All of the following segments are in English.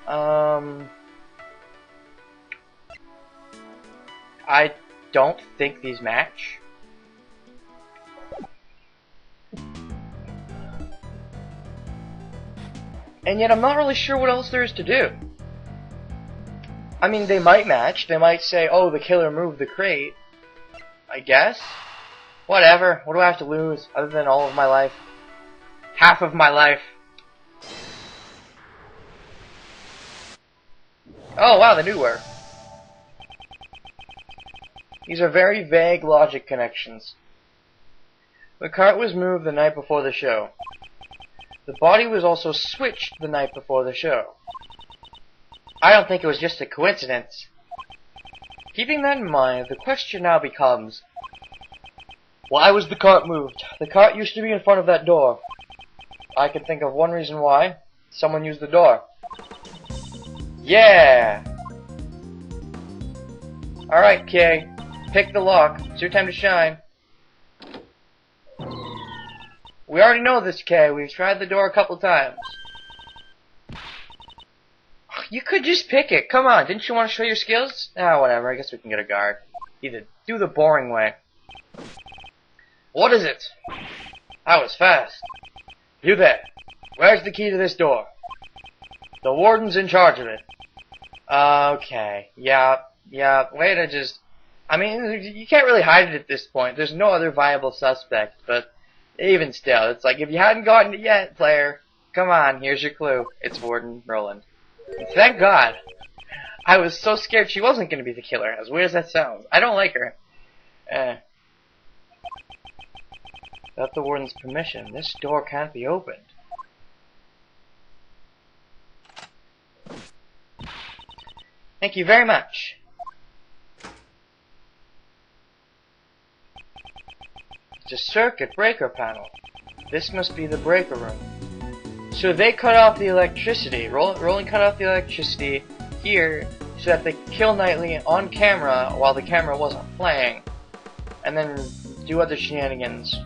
I don't think these match. And yet I'm not really sure what else there is to do. I mean, they might match. They might say, oh, the killer moved the crate. I guess. Whatever. What do I have to lose other than all of my life? Half of my life. Oh, wow, they do work. These are very vague logic connections. The cart was moved the night before the show. The body was also switched the night before the show. I don't think it was just a coincidence. Keeping that in mind, the question now becomes, why was the cart moved? The cart used to be in front of that door. I can think of one reason why. Someone used the door. Yeah! Alright, Kay. Pick the lock. It's your time to shine. We already know this, Kay. We've tried the door a couple times. You could just pick it. Come on. Didn't you want to show your skills? Ah, whatever. I guess we can get a guard. Either do the boring way. What is it? That was fast. You there. Where's the key to this door? The warden's in charge of it. Okay. Yeah. Way to just... I mean, you can't really hide it at this point. There's no other viable suspect, but even still, it's like, if you hadn't gotten it yet, player, come on, here's your clue. It's Warden Roland. Thank God. I was so scared she wasn't going to be the killer, as weird as that sounds. I don't like her. Without the warden's permission, this door can't be opened. Thank you very much. It's a circuit breaker panel. This must be the breaker room. So they cut off the electricity. Roland cut off the electricity here so that they kill Knightley on camera while the camera wasn't playing. And then do other shenanigans.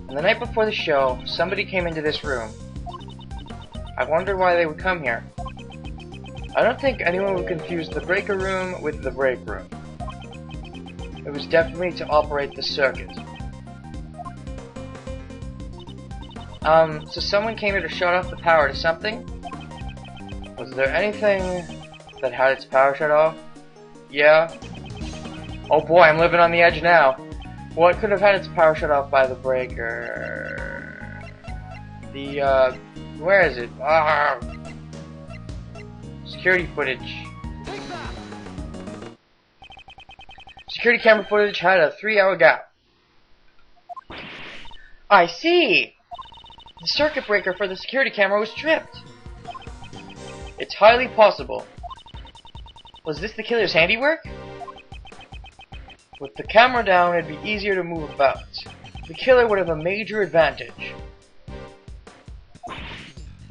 And the night before the show, somebody came into this room. I wonder why they would come here. I don't think anyone would confuse the breaker room with the break room. It was definitely to operate the circuit. So someone came here to shut off the power to something? Was there anything that had its power shut off? Yeah. Oh boy, I'm living on the edge now. What could have had its power shut off by the breaker? Where is it? Security footage. Security camera footage had a 3-hour gap. I see! The circuit breaker for the security camera was tripped. It's highly possible. Was this the killer's handiwork? With the camera down, it'd be easier to move about. The killer would have a major advantage.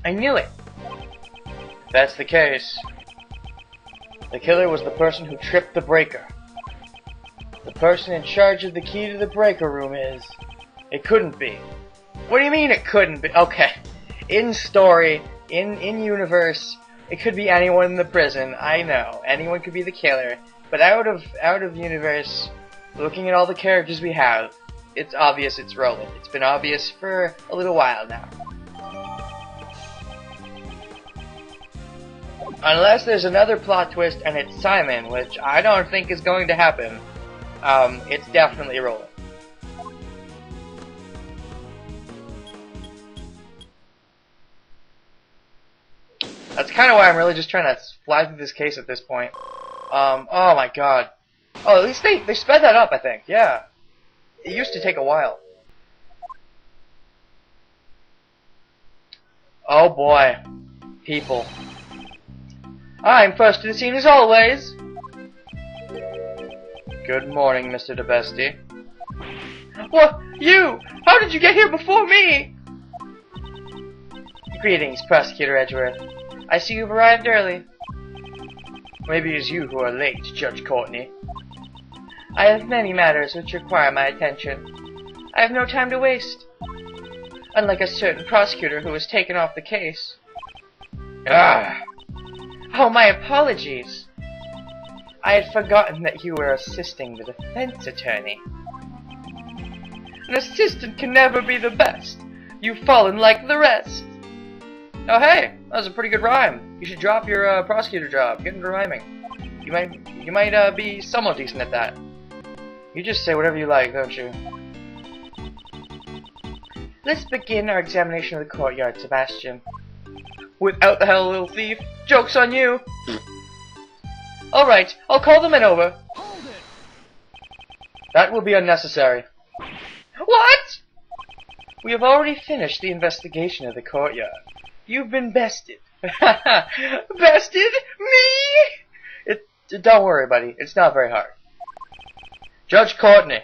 I knew it! If that's the case, the killer was the person who tripped the breaker. The person in charge of the key to the breaker room is... It couldn't be. What do you mean it couldn't be? Okay. In story, in universe, it could be anyone in the prison. I know. Anyone could be the killer. But out of universe, looking at all the characters we have, it's obvious it's Roland. It's been obvious for a little while now. Unless there's another plot twist and it's Simon, which I don't think is going to happen. It's definitely Roland. That's kind of why I'm really just trying to fly through this case at this point. Oh my god. Oh, at least they sped that up, I think. Yeah. It used to take a while. Oh boy. People. I'm first to the scene as always. Good morning, Mr. DeBesty. What? You? How did you get here before me? Greetings, Prosecutor Edgeworth. I see you've arrived early. Maybe it's you who are late, Judge Courtney. I have many matters which require my attention. I have no time to waste. Unlike a certain prosecutor who has taken off the case. Ah! Oh, my apologies. I had forgotten that you were assisting the defense attorney. An assistant can never be the best. You've fallen like the rest. Oh, hey, that was a pretty good rhyme. You should drop your prosecutor job. Get into rhyming. You might be somewhat decent at that. You just say whatever you like, don't you? Let's begin our examination of the courtyard, Sebastian. Without the hell, little thief. Joke's on you. Alright, I'll call the men over. Hold it! That will be unnecessary. What? We have already finished the investigation of the courtyard. You've been bested. Bested? Me? Don't worry, buddy. It's not very hard. Judge Courtney.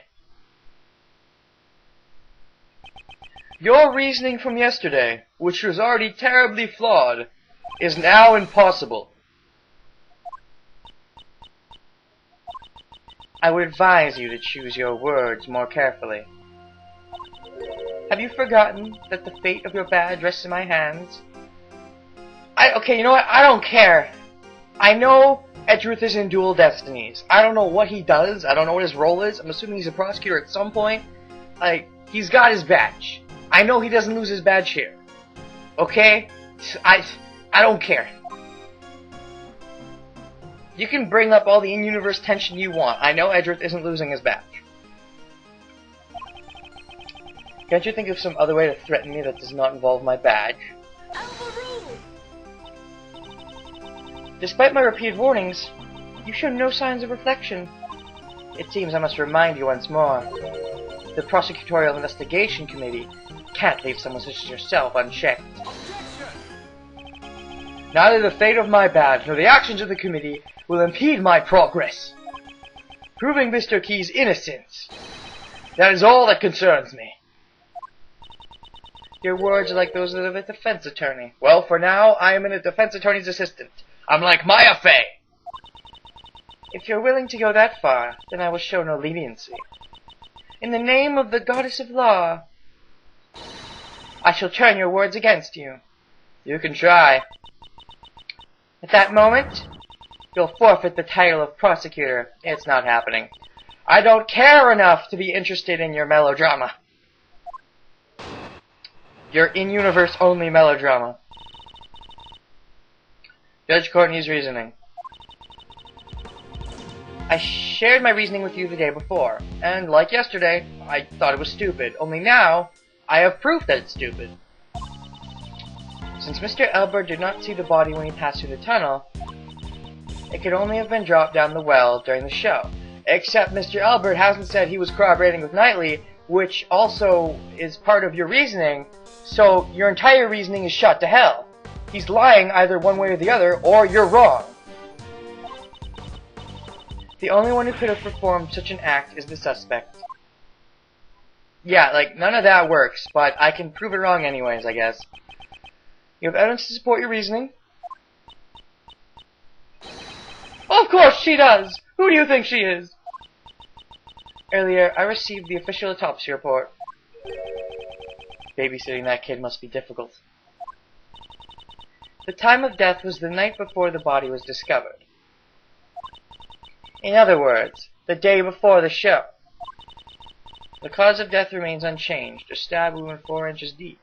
Your reasoning from yesterday, which was already terribly flawed, is now impossible. I would advise you to choose your words more carefully. Have you forgotten that the fate of your badge rests in my hands? Okay, you know what? I don't care. I know Edgeworth is in Dual Destinies. I don't know what he does. I don't know what his role is. I'm assuming he's a prosecutor at some point. Like, he's got his badge. I know he doesn't lose his badge here. Okay? I don't care. You can bring up all the in-universe tension you want. I know Edgeworth isn't losing his badge. Can't you think of some other way to threaten me that does not involve my badge? Despite my repeated warnings, you show no signs of reflection. It seems I must remind you once more. The Prosecutorial Investigation Committee can't leave someone such as yourself unchecked. Neither the fate of my badge nor the actions of the committee will impede my progress. Proving Mr. Key's innocence. That is all that concerns me. Your words are like those of a defense attorney. Well, for now, I am a defense attorney's assistant. I'm like Maya Fey. If you're willing to go that far, then I will show no leniency. In the name of the goddess of law, I shall turn your words against you. You can try. At that moment, you'll forfeit the title of prosecutor. It's not happening. I don't care enough to be interested in your melodrama. Your in-universe only melodrama. Judge Courtney's reasoning. I shared my reasoning with you the day before, and like yesterday, I thought it was stupid. Only now, I have proof that it's stupid. Since Mr. Elbert did not see the body when he passed through the tunnel, it could only have been dropped down the well during the show. Except Mr. Elbert hasn't said he was corroborating with Knightley, which also is part of your reasoning, so your entire reasoning is shot to hell. He's lying either one way or the other, or you're wrong. The only one who could have performed such an act is the suspect. Yeah, like, none of that works, but I can prove it wrong anyways, I guess. You have evidence to support your reasoning? Of course she does! Who do you think she is? Earlier, I received the official autopsy report. Babysitting that kid must be difficult. The time of death was the night before the body was discovered. In other words, the day before the show. The cause of death remains unchanged, a stab wound 4 inches deep.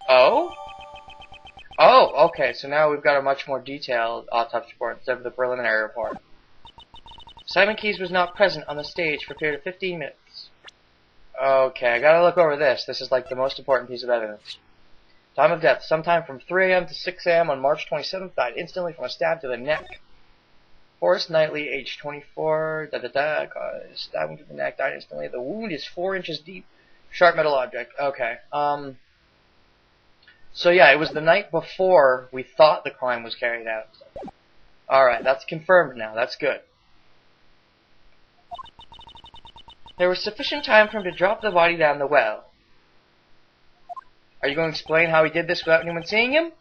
Oh? Oh, okay, so now we've got a much more detailed autopsy report instead of the preliminary report. Simon Keyes was not present on the stage for a period of 15 minutes. Okay, I gotta look over this. This is like the most important piece of evidence. Time of death, sometime from 3 a.m. to 6 a.m. on March 27th, died instantly from a stab to the neck. Horace Knightley, age 24, stabbing to the neck, died instantly. The wound is 4 inches deep. Sharp metal object. Okay. So yeah, it was the night before we thought the crime was carried out. Alright, that's confirmed now. That's good. There was sufficient time for him to drop the body down the well. Are you going to explain how he did this without anyone seeing him?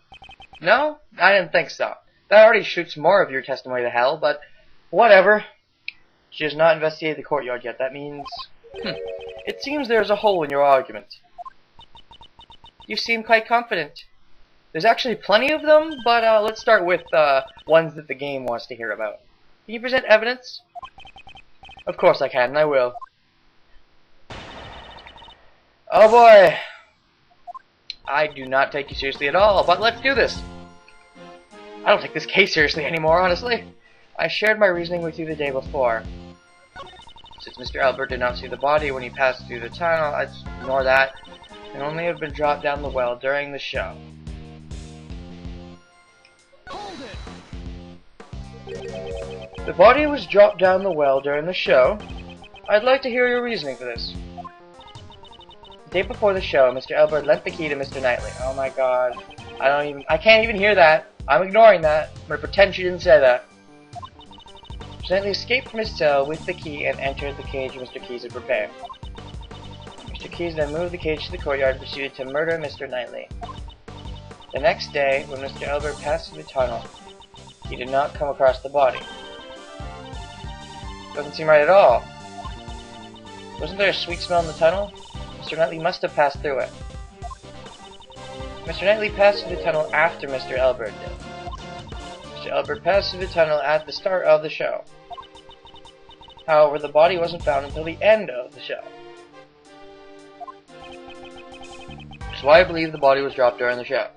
No? I didn't think so. That already shoots more of your testimony to hell, but whatever. She has not investigated the courtyard yet. That means... It seems there is a hole in your argument. You seem quite confident. There's actually plenty of them, but let's start with ones that the game wants to hear about. Can you present evidence? Of course I can, and I will. Oh boy! I do not take you seriously at all, but let's do this! I don't take this case seriously anymore, honestly. I shared my reasoning with you the day before. Since Mr. Albert did not see the body when he passed through the tunnel, I'd ignore that, and only have been dropped down the well during the show. Hold it. The body was dropped down the well during the show. I'd like to hear your reasoning for this. The day before the show, Mr. Albert lent the key to Mr. Knightley. Oh my god. I can't even hear that. I'm ignoring that. I'm gonna pretend she didn't say that. Mr. Knightley escaped from his cell with the key and entered the cage Mr. Keyes had prepared. Mr. Keyes then moved the cage to the courtyard and proceeded to murder Mr. Knightley. The next day, when Mr. Albert passed through the tunnel, he did not come across the body. Doesn't seem right at all. Wasn't there a sweet smell in the tunnel? Mr. Knightley must have passed through it. Mr. Knightley passed through the tunnel after Mr. Albert did. Mr. Albert passed through the tunnel at the start of the show. However, the body wasn't found until the end of the show. So I believe the body was dropped during the show.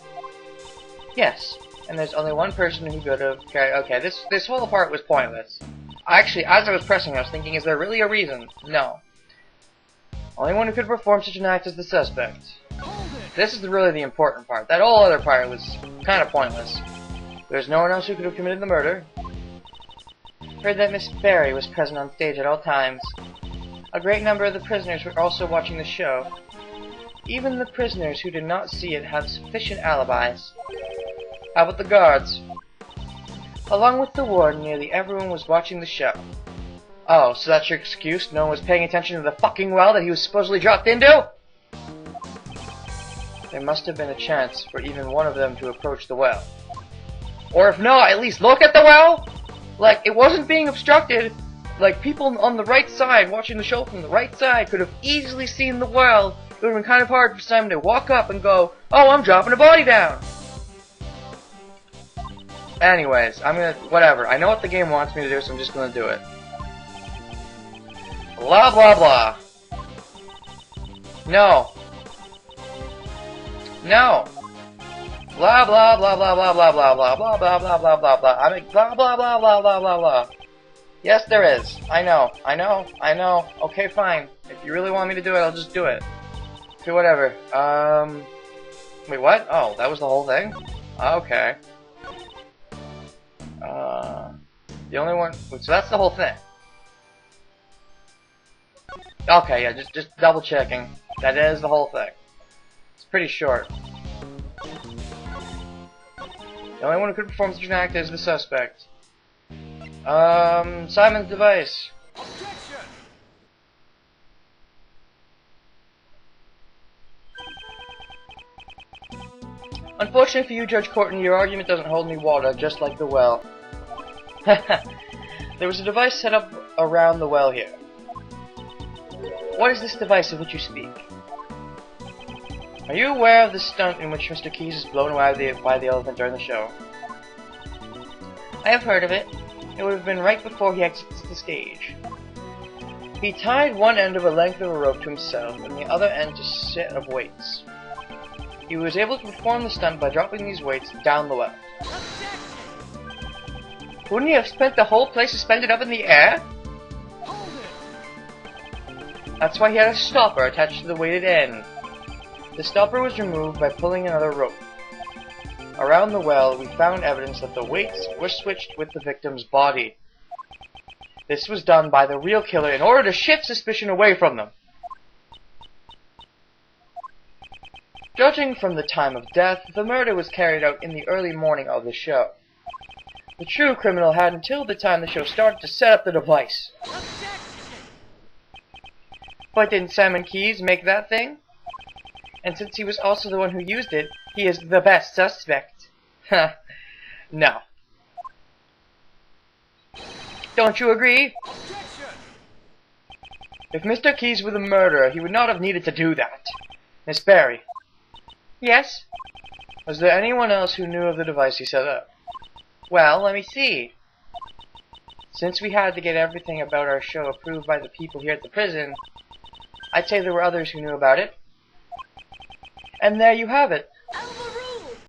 Yes, and there's only one person who could have carried... Okay, this whole part was pointless. Actually, as I was pressing, I was thinking, is there really a reason? No. Only one who could perform such an act is the suspect. This is really the important part. That whole other part was kind of pointless. There's no one else who could have committed the murder. Heard that Miss Barry was present on stage at all times. A great number of the prisoners were also watching the show. Even the prisoners who did not see it have sufficient alibis. How about the guards? Along with the warden, nearly everyone was watching the show. Oh, so that's your excuse? No one was paying attention to the fucking well that he was supposedly dropped into? There must have been a chance for even one of them to approach the well. Or if not, at least look at the well? Like, it wasn't being obstructed. Like, people on the right side, watching the show from the right side, could have easily seen the well. It would have been kind of hard for someone to walk up and go, oh, I'm dropping a body down. Anyways, I'm gonna, whatever. I know what the game wants me to do, so I'm just gonna do it. Blah, blah, blah. No. No. Blah, blah, blah, blah, blah, blah, blah, blah, blah, blah, blah, blah, blah, blah. I mean, blah, blah, blah, blah, blah, blah, blah. Yes, there is. I know. I know. I know. Okay, fine. If you really want me to do it, I'll just do it. Okay, whatever. Wait, what? Oh, that was the whole thing? Okay. The only one... So that's the whole thing. Okay, yeah, just double checking. That is the whole thing. It's pretty short. The only one who could perform such an act is the suspect. Simon's device. Objection! Unfortunately for you, Judge Courtney, your argument doesn't hold any water, just like the well. There was a device set up around the well here. What is this device of which you speak? Are you aware of the stunt in which Mr. Keyes is blown away by the elephant during the show? I have heard of it. It would have been right before he exits the stage. He tied one end of a length of a rope to himself and the other end to a set of weights. He was able to perform the stunt by dropping these weights down the well. Wouldn't he have spent the whole place suspended up in the air? That's why he had a stopper attached to the weighted end. The stopper was removed by pulling another rope. Around the well, we found evidence that the weights were switched with the victim's body. This was done by the real killer in order to shift suspicion away from them. Judging from the time of death, the murder was carried out in the early morning of the show. The true criminal had until the time the show started to set up the device. But didn't Simon Keyes make that thing? And since he was also the one who used it, he is the best suspect. Ha. No. Don't you agree? If Mr. Keyes were the murderer, he would not have needed to do that. Miss Barry. Yes? Was there anyone else who knew of the device he set up? Well, let me see. Since we had to get everything about our show approved by the people here at the prison, I'd say there were others who knew about it. And there you have it.